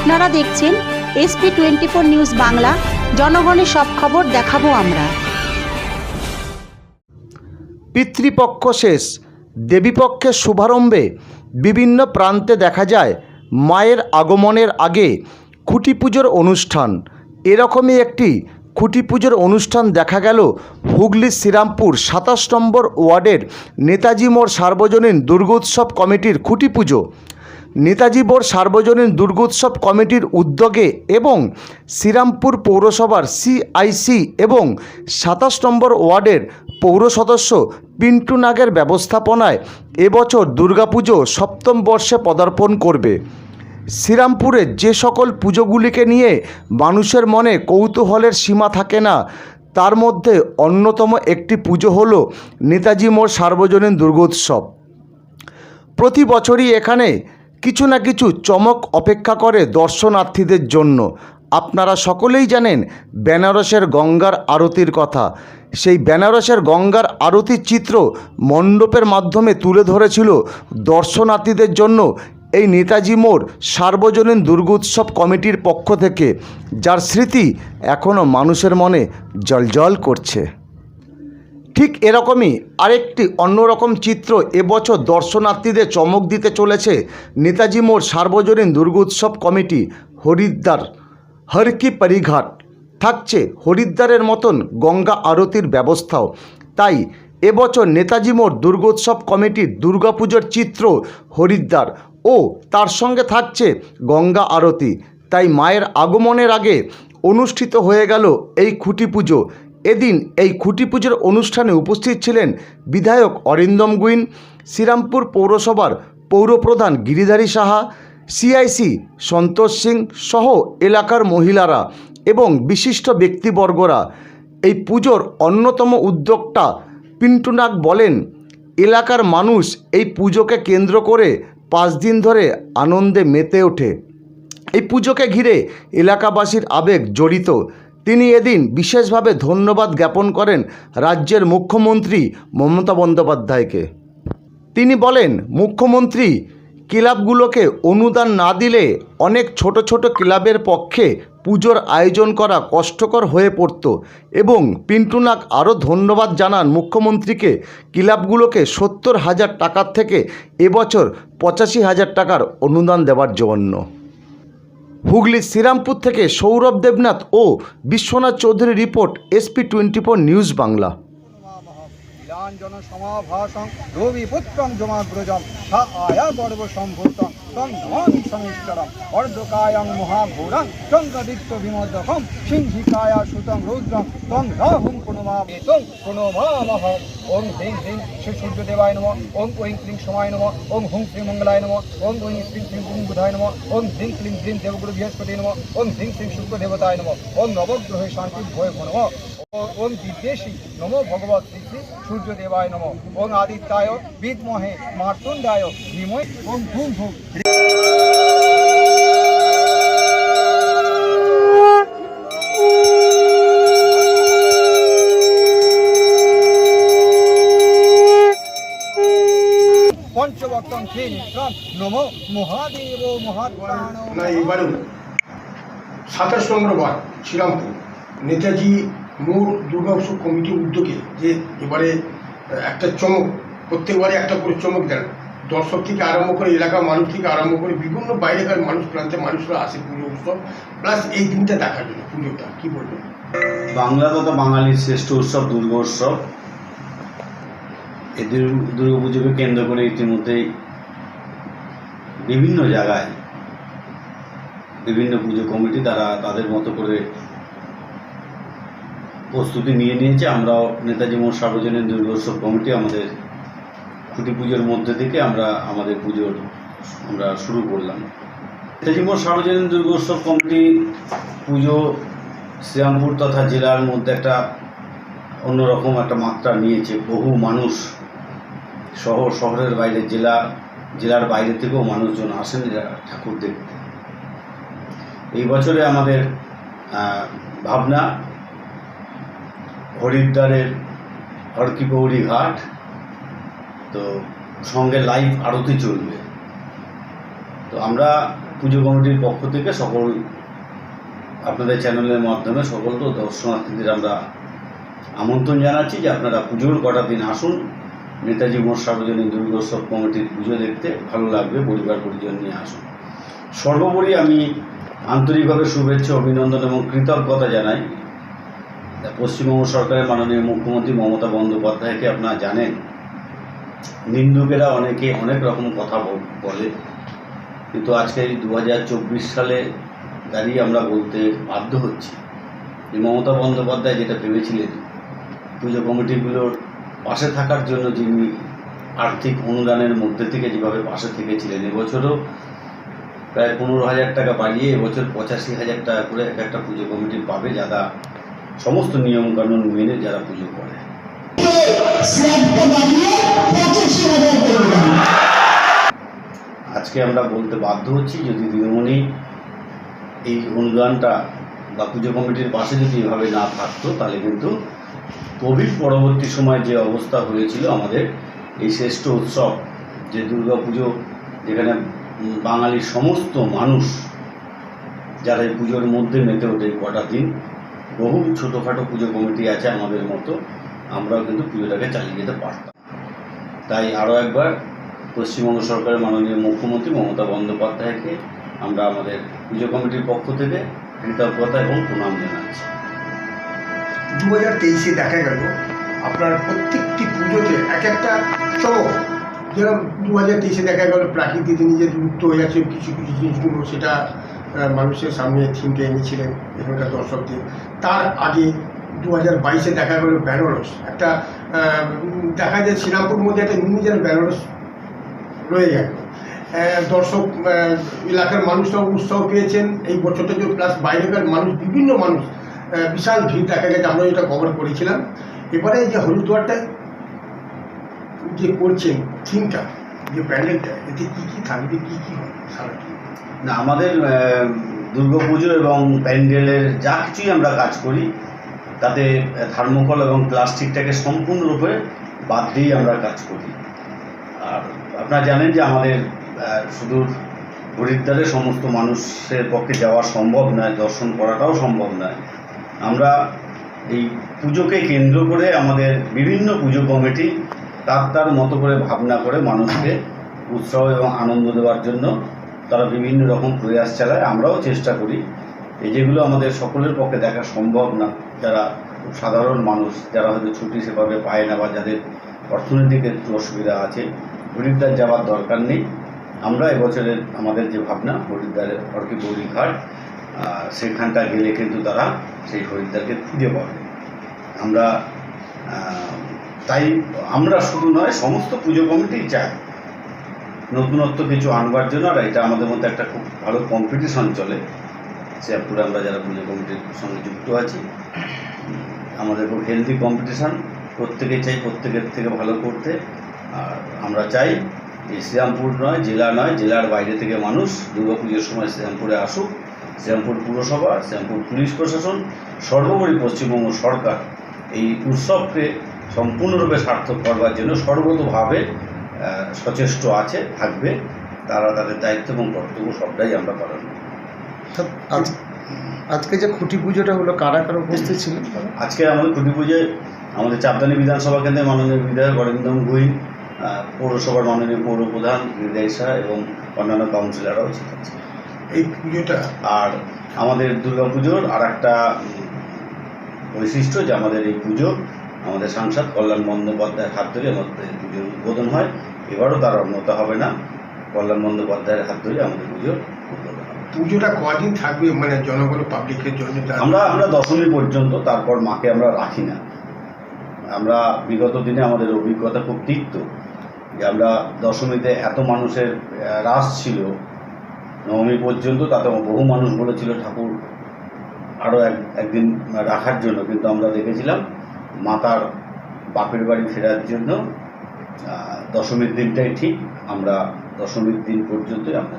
আপনারা দেখছেন SP24 news Bangla. জনগণের সব খবর দেখাবো আমরা। পিতৃপক্ষ শেষ, দেবীপক্ষের শুভারম্ভে বিভিন্ন প্রান্তে দেখা যায় মায়ের আগমনের আগে খুঁটি পুজোর অনুষ্ঠান। এরকমই একটি খুঁটি পুজোর অনুষ্ঠান দেখা গেল হুগলির শ্রীরামপুর ২৭ নম্বর ওয়ার্ডের নেতাজি মোড় সার্বজনীন দুর্গোৎসব কমিটির খুঁটি পুজো। নেতাজি মোড় সার্বজনীন দুর্গোৎসব কমিটির উদ্যোগে এবং শ্রীরামপুর পৌরসভার CIC এবং ২৭ নম্বর ওয়ার্ডের পৌর সদস্য পিন্টু নাগের ব্যবস্থাপনায় এবছর দুর্গাপুজো সপ্তম বর্ষে পদার্পণ করবে। শ্রীরামপুরে যে সকল পুজোগুলিকে নিয়ে মানুষের মনে কৌতূহলের সীমা থাকে না, তার মধ্যে অন্যতম একটি পুজো হলো নেতাজি মোড় সার্বজনীন দুর্গোৎসব। প্রতি বছরই এখানে কিছু না কিছু চমক অপেক্ষা করে দর্শনার্থীদের জন্য। আপনারা সকলেই জানেন বেনারসের গঙ্গার আরতির কথা। সেই বেনারসের গঙ্গার আরতির চিত্র মণ্ডপের মাধ্যমে তুলে ধরেছিল দর্শনার্থীদের জন্য এই নেতাজি মোড় সার্বজনীন দুর্গোৎসব কমিটির পক্ষ থেকে, যার স্মৃতি এখনও মানুষের মনে জ্বলজ্বল করছে। ঠিক এরকমই আরেকটি অন্যরকম চিত্র এবছর দর্শনার্থীদের চমক দিতে চলেছে নেতাজি মোড় সার্বজনীন দুর্গোৎসব কমিটি হরিদ্বার হর কি পরিঘাট। থাকছে হরিদ্বারের মতন গঙ্গা আরতির ব্যবস্থাও। তাই এবছর নেতাজি মোড় দুর্গোৎসব কমিটির দুর্গাপুজোর চিত্র হরিদ্বার ও তার সঙ্গে থাকছে গঙ্গা আরতি। তাই মায়ের আগমনের আগে অনুষ্ঠিত হয়ে গেল এই খুঁটি পুজো। এদিন এই খুঁটি পুজোর অনুষ্ঠানে উপস্থিত ছিলেন বিধায়ক অরিন্দম গুইন, শ্রীরামপুর পৌরসভার পৌরপ্রধান গিরিধারী সাহা, CIC সন্তোষ সিং সহ এলাকার মহিলারা এবং বিশিষ্ট ব্যক্তিবর্গরা। এই পুজোর অন্যতম উদ্যোক্তা পিন্টু নাগ বলেন, এলাকার মানুষ এই পুজোকে কেন্দ্র করে 5 দিন ধরে আনন্দে মেতে ওঠে। এই পুজোকে ঘিরে এলাকাবাসীর আবেগ জড়িত। তিনি এদিন বিশেষভাবে ধন্যবাদ জ্ঞাপন করেন রাজ্যের মুখ্যমন্ত্রী মমতা বন্দ্যোপাধ্যায়কে। তিনি বলেন, মুখ্যমন্ত্রী ক্লাবগুলোকে অনুদান না দিলে অনেক ছোট ছোট ক্লাবের পক্ষে পুজোর আয়োজন করা কষ্টকর হয়ে পড়ত। এবং পিন্টু নাগ আরও ধন্যবাদ জানান মুখ্যমন্ত্রীকে ক্লাবগুলোকে 70,000 টাকার থেকে এবছর 85,000 টাকার অনুদান দেওয়ার জন্য। হুগলির শ্রীরামপুর থেকে সৌরভ দেবনাথ ও Biswanath Chowdhury report, SP24 news Bangla. সমাভাসং রবিপুত্রং জমাগ্রজম সা আয়া গর্ভসম্ভূতং তং নমামি শনিশ্চরম অর্ধকায়ং মহাঘোরং চন্দ্রদিত্য বিমোদকম সিংহিকায়া সুতং রুদ্রং তং রাহুং প্রণমামহ। ওং হ্রিং হ্রিং শ্রী সূর্যদেবায় নমঃ। ওং ঐং ক্লিং সমায় নমঃ। ওং হুং শ্রী মঙ্গলায় নমঃ। ওং ঐং শ্রীং শ্রীং গুং বুধায় নমঃ। ওং হ্রিং ক্লিং হ্রিং দেবগুরু বৃহস্পতি নমঃ। ওং হ্রিং শ্রীং শুক্র দেবতায় নমঃ। ওং নবগ্রহে শান্তি ভয় নমঃ। ওং বিদ্বেষী নমো ভগবত শ্রী শ্রী সূর্যদেবায় নমঃ। ওং আদিত্যায় বিদ্মহে মার্তণ্ডায় ধীমহি। ওং হুং হুং। পঞ্চবক্তং ত্রিনেত্রং নমো মহাদেব মহাত্মাণ। এবারেও ২৭ নম্বর ওয়ার্ড শ্রীরামপুর নেতাজি মোড় দুর্গা উৎসব কমিটির উদ্যোগে যে এবারে একটা চমক, প্রত্যেকবারে একটা করে চমক দেন। দর্শক থেকে আরম্ভ করে এলাকার মানুষ থেকে আরম্ভ করে বিভিন্ন বাইরেকার মানুষ, প্রান্তে মানুষরা আসে পুজো উৎসব প্লাস এই দিনটা দেখার জন্য। পুজোটা কী বলবেন? বাংলা তথা বাঙালির শ্রেষ্ঠ উৎসব দুর্গোৎসব। এই দুর্গাপুজোকে কেন্দ্র করে ইতিমধ্যেই বিভিন্ন জায়গায় বিভিন্ন পুজো কমিটি তারা তাদের মতো করে প্রস্তুতি নিয়ে নিয়েছে। আমরাও নেতাজি মোড় সার্বজনীন দুর্গোৎসব কমিটি আমাদের খুঁটি পুজোর মধ্যে থেকে আমরা আমাদের আমরা শুরু করলাম। নেতাজি মোড় সার্বজনীন দুর্গোৎসব কমিটি পুজো শ্রীরামপুর তথা জেলার মধ্যে একটা অন্যরকম একটা মাত্রা নিয়েছে। বহু মানুষ শহরের বাইরে জেলার বাইরে থেকেও মানুষজন আসেন ঠাকুর দেখতে। এই বছরে আমাদের ভাবনা হরিদ্বারের হর কি পৌরি ঘাট, তো সঙ্গে লাইভ আরতি চলবে। তো আমরা পুজো কমিটির পক্ষ থেকে সকল আপনাদের চ্যানেলের মাধ্যমে সকল দর্শনার্থীদের আমরা আমন্ত্রণ জানাচ্ছি যে আপনারা পুজোর কটা দিন আসুন নেতাজি মোড় সার্বজনীন দুর্গোৎসব কমিটির পুজো দেখতে। ভালো লাগবে, পরিবার পরিজন নিয়ে আসুন। সর্বোপরি আমি আন্তরিকভাবে শুভেচ্ছা, অভিনন্দন এবং কৃতজ্ঞতা জানাই পশ্চিমবঙ্গ সরকারের মাননীয় মুখ্যমন্ত্রী মমতা বন্দ্যোপাধ্যায়কে। আপনারা জানেন নিন্দুকেরা অনেকে অনেক রকম কথা বলে, কিন্তু আজকে এই 2024 সালে দাঁড়িয়ে আমরা বলতে বাধ্য হচ্ছি যে মমতা বন্দ্যোপাধ্যায় যেটা ভেবেছিলেন পুজো কমিটিগুলোর পাশে থাকার জন্য, যিনি আর্থিক অনুদানের মধ্যে থেকে যেভাবে পাশে থেকেছিলেন, এবছরও প্রায় 15,000 টাকা বাড়িয়ে এবছর 85,000 টাকা করে একটা পুজো কমিটি পাবে, যারা সমস্ত নিয়মকানুন মেনে যারা পুজো করে। আজকে আমরা বলতে বাধ্য হচ্ছি যদি দিদিমণি এই অনুদানটা বা পুজো কমিটির পাশে যদি এভাবে না থাকতো, তাহলে কিন্তু কোভিড পরবর্তী সময় যে অবস্থা হয়েছিল আমাদের এই শ্রেষ্ঠ উৎসব যে দুর্গা পুজো, যেখানে বাঙালির সমস্ত মানুষ যারা এই পুজোর মধ্যে মেতে ওঠে কটা দিন, বহু ছোটোখাটো পুজো কমিটি আছে আমাদের মতো, আমরাও কিন্তু পুজোটাকে চালিয়ে যেতে পারতাম। তাই আরও একবার পশ্চিমবঙ্গ সরকারের মাননীয় মুখ্যমন্ত্রী মমতা বন্দ্যোপাধ্যায়কে আমরা আমাদের পুজো কমিটির পক্ষ থেকে কৃতজ্ঞতা এবং প্রণাম জানাচ্ছি। 2023 দেখা গেল আপনার প্রত্যেকটি পুজোতে এক একটা চমক। যেরকম 2023 দেখা গেল প্রাকৃতিক নিজে যুক্ত হয়ে আছে কিছু কিছু জিনিসগুলো, সেটা মানুষের সামনে থিমকে এনেছিলেন এখানকার দর্শকদের। তার আগে 2022 দেখা গেল বেনারস, একটা দেখা যায় শ্রীরামপুর মধ্যে একটা মিনি যেন বেনারস রয়ে গেল। দর্শক এলাকার মানুষরাও উৎসাহ পেয়েছেন এই বছরটা, যে প্লাস বাইরেকার মানুষ, বিভিন্ন মানুষ, বিশাল ভিড় দেখা গেছে, আমরা এটা কভার করেছিলাম। এবারে যে হরিদ্বারটা যে করছেন থিমটা, যে প্যান্ডেলটা, এতে কী কী থাকবে, কী কী হবে সারা না, আমাদের দুর্গাপুজো এবং প্যান্ডেলের যা কিছুই আমরা কাজ করি তাতে থার্মোকল এবং প্লাস্টিকটাকে সম্পূর্ণরূপে বাদ দিয়েই আমরা কাজ করি। আর আপনারা জানেন যে আমাদের সুদূর হরিদ্বারে সমস্ত মানুষের পক্ষে যাওয়া সম্ভব নয়, দর্শন করাটাও সম্ভব নয়। আমরা এই পুজোকে কেন্দ্র করে আমাদের বিভিন্ন পুজো কমিটি তার মতো করে ভাবনা করে মানুষকে উৎসাহ এবং আনন্দ দেওয়ার জন্য তারা বিভিন্ন রকম প্রয়াস চালায়। আমরাও চেষ্টা করি। এই যেগুলো আমাদের সকলের পক্ষে দেখা সম্ভব না, যারা সাধারণ মানুষ, যারা হয়তো ছুটি সেভাবে পায় না বা যাদের অর্থনৈতিক একটু অসুবিধা আছে, হরিদ্বার যাওয়ার দরকার নেই। আমরা এবছরের আমাদের যে ভাবনা, হরিদ্বারের অর্কি গৌরী ঘাট, সেখানটা গেলে কিন্তু তারা সেই হরিদ্বারকে খুঁজে পাবে। আমরা তাই আমরা শুধু নয়, সমস্ত পুজো কমিটি চায় নতুনত্ব কিছু আনবার জন্য। আর এটা আমাদের মধ্যে একটা খুব ভালো কম্পিটিশন চলে। শ্রীরামপুরে আমরা যারা পুজো কমিটির সঙ্গে যুক্ত আছি, আমাদের খুব হেলদি কম্পিটিশান। প্রত্যেকেই চাই প্রত্যেকের থেকে ভালো করতে। আর আমরা চাই যে শ্রীরামপুর নয়, জেলা নয়, জেলার বাইরে থেকে মানুষ দুর্গাপুজোর সময় শ্রীরামপুরে আসুক। শ্রীরামপুর পুরসভা, শ্রীরামপুর পুলিশ প্রশাসন, সর্বোপরি পশ্চিমবঙ্গ সরকার এই উৎসবকে সম্পূর্ণরূপে সার্থক করবার জন্য সর্বতোভাবে সচেষ্ট আছে, থাকবে। তারা তাদের দায়িত্ব এবং কর্তব্য সবটাই আমরা পালন করি। আজকে যে খুঁটি পুজোটা হলো, কারা কারা উপস্থিত ছিলেন? আজকে আমাদের খুঁটি পুজোয় আমাদের চাপদানি বিধানসভা কেন্দ্রের মাননীয় বিধায়ক অরিন্দম গুইন, পৌরসভার মাননীয় পৌরপ্রধান হৃদয় শাহ এবং অন্যান্য কাউন্সিলররাও ছিলেন এই পুজোটা। আর আমাদের দুর্গাপুজোর আর একটা বৈশিষ্ট্য যে আমাদের এই পুজো আমাদের সাংসদ কল্যাণ বন্দ্যোপাধ্যায়ের হাত ধরে আমাদের পুজোর উদ্বোধন হয়। এবারও তার অন্যতা হবে না, কল্যাণ বন্দ্যোপাধ্যায়ের হাত ধরে আমাদের পুজোর উদ্বোধন হবে। পুজোটা কদিন থাকবে, মানে জনগণ পাবলিকের জন্য? আমরা দশমী পর্যন্ত, তারপর মাকে আমরা রাখি না। আমরা বিগত দিনে আমাদের অভিজ্ঞতা খুব তিক্ত যে আমরা দশমীতে এত মানুষের রাস ছিল, নবমী পর্যন্ত, তাতে বহু মানুষ বলেছিল ঠাকুর আরও একদিন রাখার জন্য, কিন্তু আমরা দেখেছিলাম মাতার বাপের বাড়ি ফেরার জন্য দশমীর দিনটাই ঠিক। আমরা দশমীর দিন পর্যন্তই আমরা